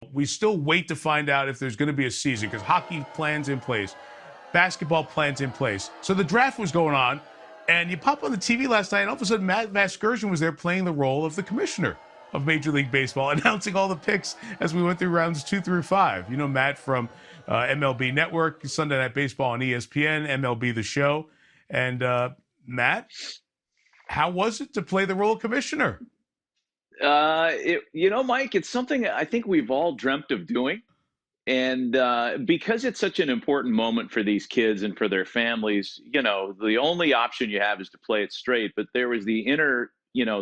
We still wait to find out if there's going to be a season because hockey plans in place, basketball plans in place. So the draft was going on, and you pop on the TV last night, and all of a sudden Matt Vasgersian was there playing the role of the commissioner of Major League Baseball, announcing all the picks as we went through rounds 2 through 5. You know Matt from MLB Network, Sunday Night Baseball on ESPN, MLB The Show. And Matt, how was it to play the role of commissioner? Mike, it's something I think we've all dreamt of doing. And because it's such an important moment for these kids and for their families, the only option you have is to play it straight. But there was the inner,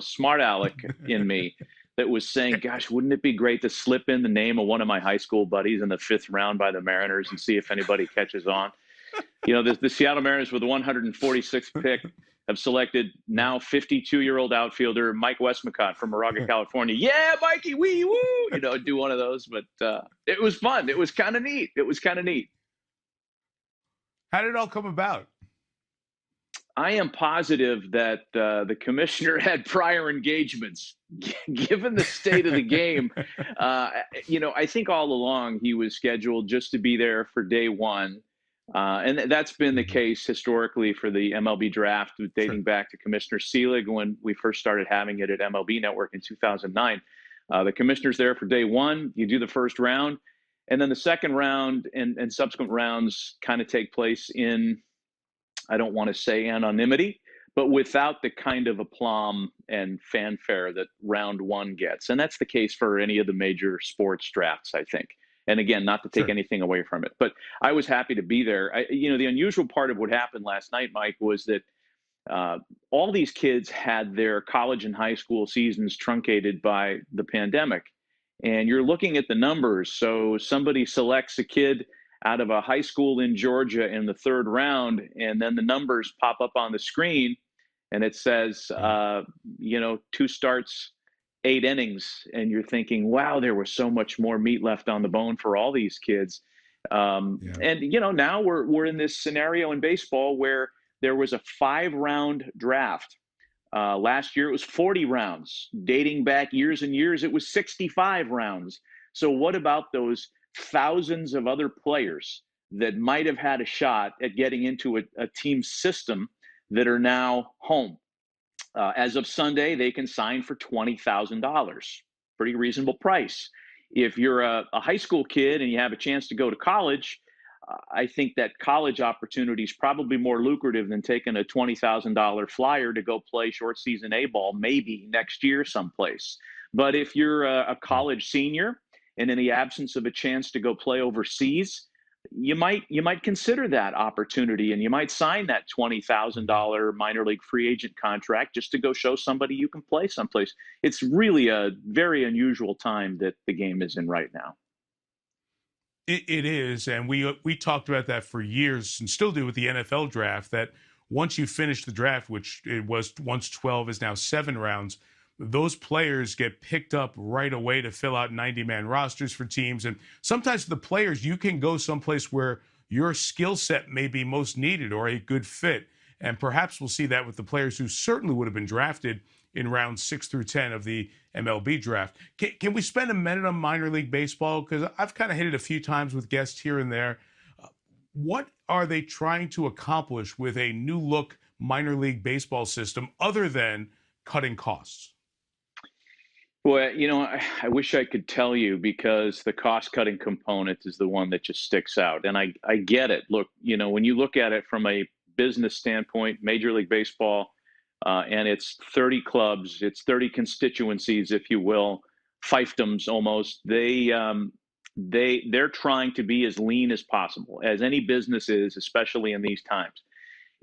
smart aleck in me that was saying, gosh, wouldn't it be great to slip in the name of one of my high school buddies in the 5th round by the Mariners and see if anybody catches on? The Seattle Mariners with the 146th pick have selected now 52-year-old outfielder Mike Westmacott from Moraga, California. Yeah, Mikey, wee woo! Do one of those. But it was fun. It was kind of neat. How did it all come about? I am positive that the commissioner had prior engagements. Given the state of the game, I think all along he was scheduled just to be there for day one. And that's been the case historically for the MLB Draft, dating back to Commissioner Selig when we first started having it at MLB Network in 2009. The commissioner's there for day one. You do the first round, and then the second round and subsequent rounds kind of take place in, I don't want to say anonymity, but without the kind of aplomb and fanfare that round one gets. And that's the case for any of the major sports drafts, I think. And again, not to take anything away from it, but I was happy to be there. The unusual part of what happened last night, Mike, was that all these kids had their college and high school seasons truncated by the pandemic. And you're looking at the numbers. So somebody selects a kid out of a high school in Georgia in the 3rd round, and then the numbers pop up on the screen, and it says, 2 starts, 8 innings, and you're thinking, wow, there was so much more meat left on the bone for all these kids. And now we're in this scenario in baseball where there was a 5-round draft. Last year it was 40 rounds. Dating back years and years, it was 65 rounds. So what about those thousands of other players that might have had a shot at getting into a team system that are now home? As of Sunday, they can sign for $20,000. Pretty reasonable price. If you're a high school kid and you have a chance to go to college, I think that college opportunity is probably more lucrative than taking a $20,000 flyer to go play short season A-ball maybe next year someplace. But if you're a college senior and in the absence of a chance to go play overseas, you might consider that opportunity, and you might sign that $20,000 minor league free agent contract just to go show somebody you can play someplace. It's really a very unusual time that the game is in right now. It is, and we talked about that for years and still do with the NFL draft, that once you finish the draft, which it was once 12 is now 7 rounds, those players get picked up right away to fill out 90-man rosters for teams. And sometimes for the players, you can go someplace where your skill set may be most needed or a good fit. And perhaps we'll see that with the players who certainly would have been drafted in rounds 6 through 10 of the MLB draft. Can we spend a minute on minor league baseball? Because I've kind of hit it a few times with guests here and there. What are they trying to accomplish with a new look minor league baseball system other than cutting costs? Well, I wish I could tell you, because the cost-cutting component is the one that just sticks out. And I get it. Look, when you look at it from a business standpoint, Major League Baseball, and it's 30 clubs, it's 30 constituencies, if you will, fiefdoms almost. They're trying to be as lean as possible, as any business is, especially in these times.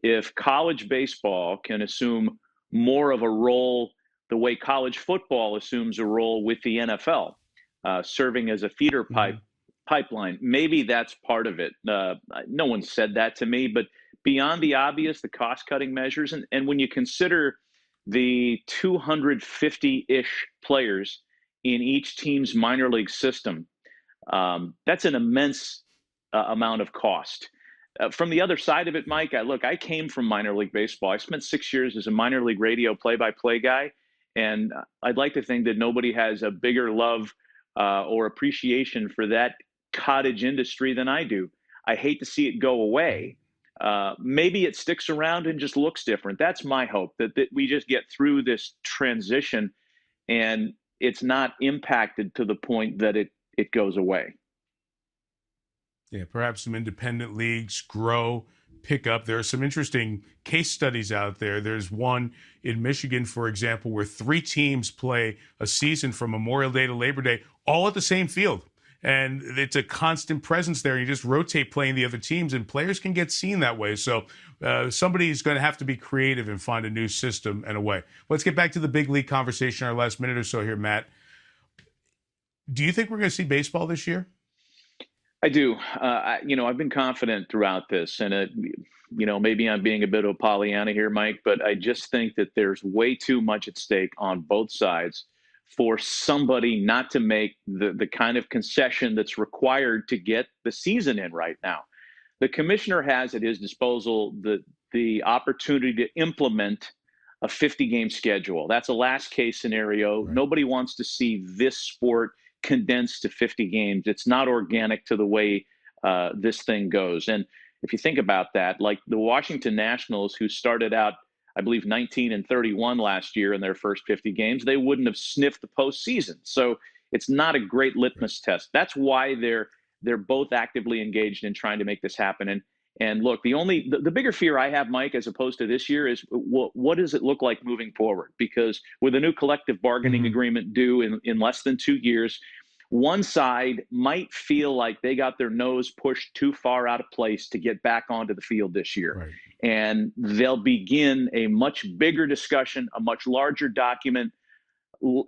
If college baseball can assume more of a role the way college football assumes a role with the NFL, serving as a feeder pipeline. Maybe that's part of it. No one said that to me, but beyond the obvious, the cost-cutting measures, and when you consider the 250-ish players in each team's minor league system, that's an immense amount of cost. From the other side of it, Mike, I came from minor league baseball. I spent 6 years as a minor league radio play-by-play guy. And I'd like to think that nobody has a bigger love or appreciation for that cottage industry than I do. I hate to see it go away. Maybe it sticks around and just looks different. That's my hope, that we just get through this transition and it's not impacted to the point that it goes away. Yeah, perhaps some independent leagues grow, pick up. There are some interesting case studies out there. There's one in Michigan, for example, where 3 teams play a season from Memorial Day to Labor Day, all at the same field. And it's a constant presence there. You just rotate playing the other teams, and players can get seen that way. So somebody's going to have to be creative and find a new system and a way. Let's get back to the big league conversation, our last minute or so here, Matt. Do you think we're going to see baseball this year? I do. I've been confident throughout this, and maybe I'm being a bit of a Pollyanna here, Mike, but I just think that there's way too much at stake on both sides for somebody not to make the kind of concession that's required to get the season in right now. The commissioner has at his disposal the opportunity to implement a 50-game schedule. That's a last case scenario. Right. Nobody wants to see this sport condensed to 50 games. It's not organic to the way this thing goes. And if you think about that, like the Washington Nationals, who started out, I believe, 19-31 last year in their first 50 games, they wouldn't have sniffed the postseason. So it's not a great litmus test. That's why they're both actively engaged in trying to make this happen. And look, the bigger fear I have, Mike, as opposed to this year, is what does it look like moving forward? Because with a new collective bargaining agreement due in less than 2 years, one side might feel like they got their nose pushed too far out of place to get back onto the field this year. Right. And they'll begin a much bigger discussion, a much larger document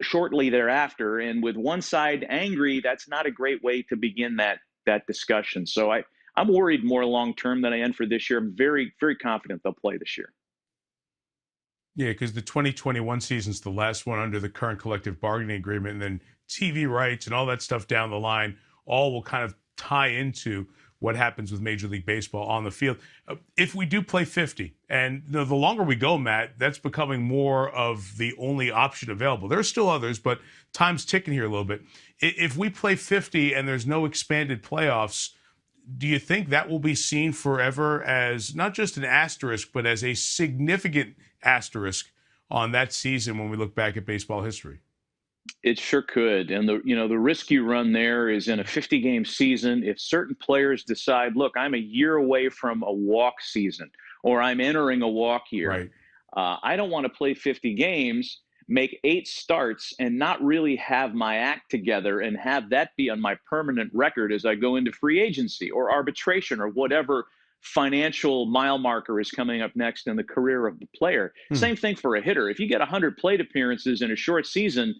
shortly thereafter. And with one side angry, that's not a great way to begin that discussion. So I'm worried more long-term than I am for this year. I'm very, very confident they'll play this year. Yeah, because the 2021 season's the last one under the current collective bargaining agreement, and then TV rights and all that stuff down the line all will kind of tie into what happens with Major League Baseball on the field. If we do play 50, and the longer we go, Matt, that's becoming more of the only option available. There are still others, but time's ticking here a little bit. If we play 50 and there's no expanded playoffs, do you think that will be seen forever as not just an asterisk, but as a significant asterisk on that season when we look back at baseball history? It sure could. And the risk you run there is in a 50-game season, if certain players decide, look, I'm a year away from a walk season, or I'm entering a walk year. Right. I don't want to play 50 games, make 8 starts, and not really have my act together and have that be on my permanent record as I go into free agency or arbitration or whatever financial mile marker is coming up next in the career of the player. Same thing for a hitter. If you get 100 plate appearances in a short season,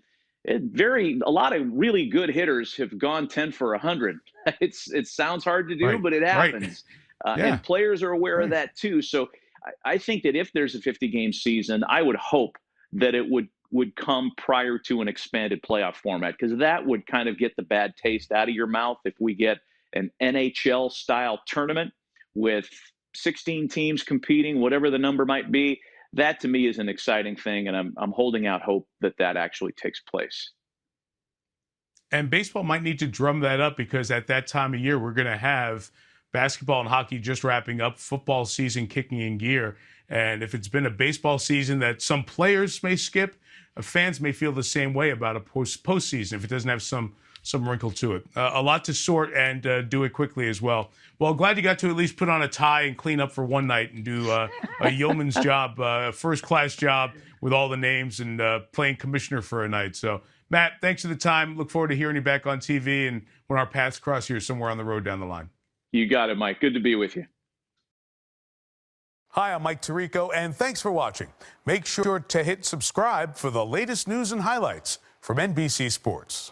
a lot of really good hitters have gone 10 for 100. It sounds hard to do, but it happens. Right. And players are aware of that too. So I think that if there's a 50-game season, I would hope that it would come prior to an expanded playoff format, because that would kind of get the bad taste out of your mouth if we get an NHL-style tournament with 16 teams competing, whatever the number might be. That to me is an exciting thing, and I'm holding out hope that actually takes place. And baseball might need to drum that up, because at that time of year, we're going to have basketball and hockey just wrapping up, football season kicking in gear. And if it's been a baseball season that some players may skip, fans may feel the same way about a postseason if it doesn't have some wrinkle to it. A lot to sort, and do it quickly as well. Well, glad you got to at least put on a tie and clean up for one night and do a yeoman's job, a first-class job with all the names, and playing commissioner for a night. So, Matt, thanks for the time. Look forward to hearing you back on TV and when our paths cross here somewhere on the road down the line. You got it, Mike. Good to be with you. Hi, I'm Mike Tirico, and thanks for watching. Make sure to hit subscribe for the latest news and highlights from NBC Sports.